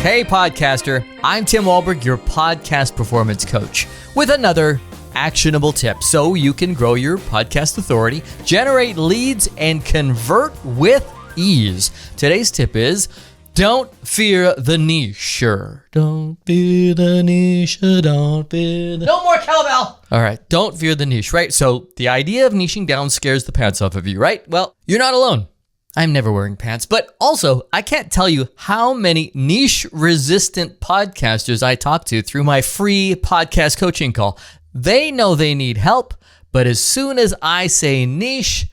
Hey podcaster, I'm Tim Wahlberg, your podcast performance coach, with another actionable tip so you can grow your podcast authority, generate leads, and convert with ease. Today's tip is, don't fear the niche. Don't fear the niche, don't fear the... No more cowbell! All right, don't fear the niche, right? So the idea of niching down scares the pants off of you, right? Well, you're not alone. I'm never wearing pants, but also I can't tell you how many niche-resistant podcasters I talk to through my free podcast coaching call. They know they need help, but as soon as I say niche,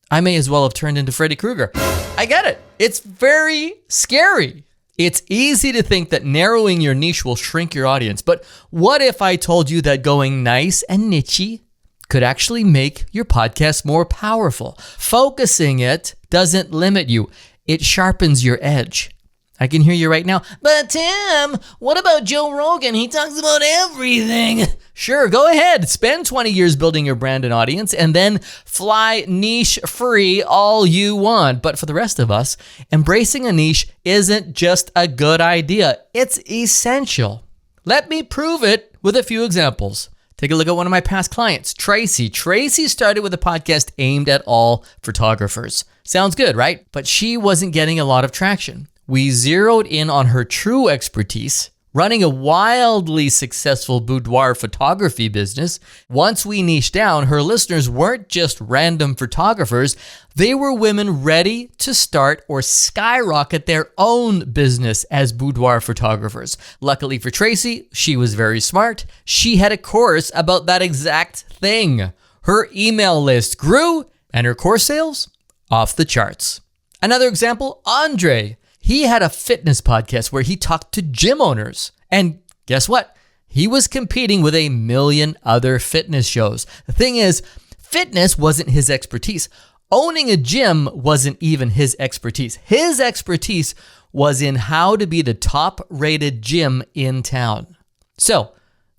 I may as well have turned into Freddy Krueger. I get it. It's very scary. It's easy to think that narrowing your niche will shrink your audience, but what if I told you that going nice and nichey could actually make your podcast more powerful? Focusing it doesn't limit you. It sharpens your edge. I can hear you right now. But Tim, what about Joe Rogan? He talks about everything. Sure, go ahead. Spend 20 years building your brand and audience and then fly niche free all you want. But for the rest of us, embracing a niche isn't just a good idea. It's essential. Let me prove it with a few examples. Take a look at one of my past clients, Tracy. Tracy started with a podcast aimed at all photographers. Sounds good, right? But she wasn't getting a lot of traction. We zeroed in on her true expertise, running a wildly successful boudoir photography business. Once we niched down, her listeners weren't just random photographers. They were women ready to start or skyrocket their own business as boudoir photographers. Luckily for Tracy, she was very smart. She had a course about that exact thing. Her email list grew and her course sales off the charts. Another example, Andre. He had a fitness podcast where he talked to gym owners. And guess what? He was competing with 1 million other fitness shows. The thing is, fitness wasn't his expertise. Owning a gym wasn't even his expertise. His expertise was in how to be the top-rated gym in town. So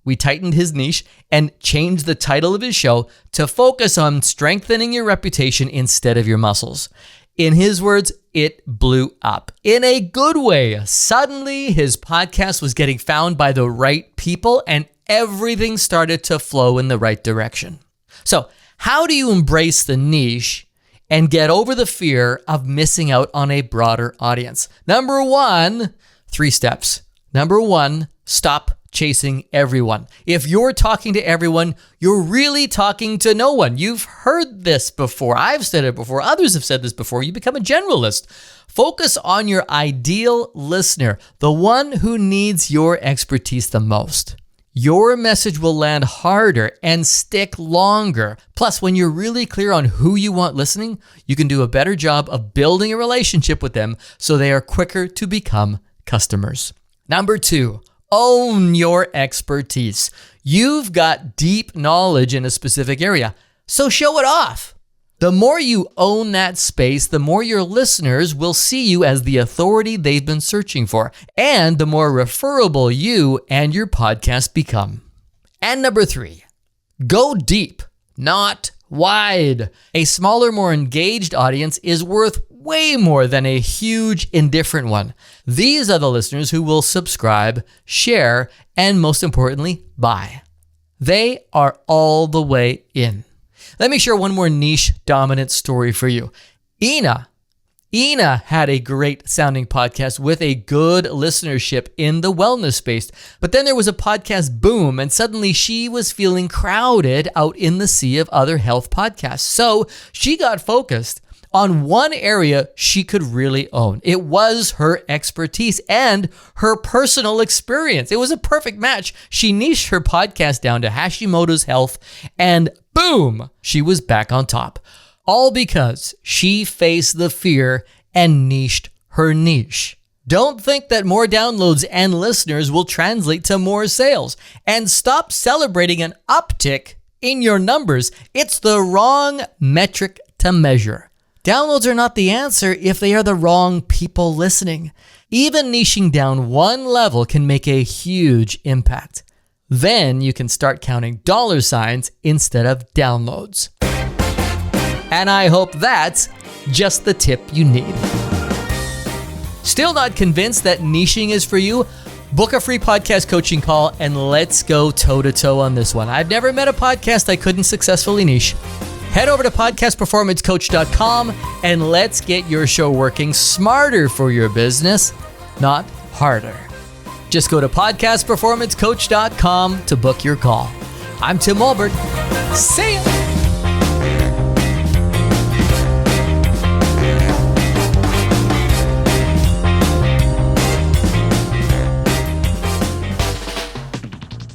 we tightened his niche and changed the title of his show to focus on strengthening your reputation instead of your muscles. In his words, it blew up in a good way. Suddenly, his podcast was getting found by the right people and everything started to flow in the right direction. So, how do you embrace the niche and get over the fear of missing out on a broader audience? Number 1, 3 steps. Number 1, stop chasing everyone. If you're talking to everyone, you're really talking to no one. You've heard this before. I've said it before. Others have said this before. You become a generalist. Focus on your ideal listener, the one who needs your expertise the most. Your message will land harder and stick longer. Plus, when you're really clear on who you want listening, you can do a better job of building a relationship with them so they are quicker to become customers. Number 2, own your expertise. You've got deep knowledge in a specific area, so show it off. The more you own that space, the more your listeners will see you as the authority they've been searching for, and the more referable you and your podcast become. And number 3, go deep, not wide. A smaller, more engaged audience is worth way more than a huge, indifferent one. These are the listeners who will subscribe, share, and most importantly, buy. They are all the way in. Let me share one more niche dominant story for you. Ina had a great sounding podcast with a good listenership in the wellness space. But then there was a podcast boom and suddenly she was feeling crowded out in the sea of other health podcasts. So she got focused on one area she could really own. It was her expertise and her personal experience. It was a perfect match. She niched her podcast down to Hashimoto's health and boom, she was back on top. All because she faced the fear and niched her niche. Don't think that more downloads and listeners will translate to more sales. And stop celebrating an uptick in your numbers. It's the wrong metric to measure. Downloads are not the answer if they are the wrong people listening. Even niching down one level can make a huge impact. Then you can start counting dollar signs instead of downloads. And I hope that's just the tip you need. Still not convinced that niching is for you? Book a free podcast coaching call and let's go toe-to-toe on this one. I've never met a podcast I couldn't successfully niche. Head over to podcastperformancecoach.com and let's get your show working smarter for your business, not harder. Just go to podcastperformancecoach.com to book your call. I'm Tim Walbert. See ya.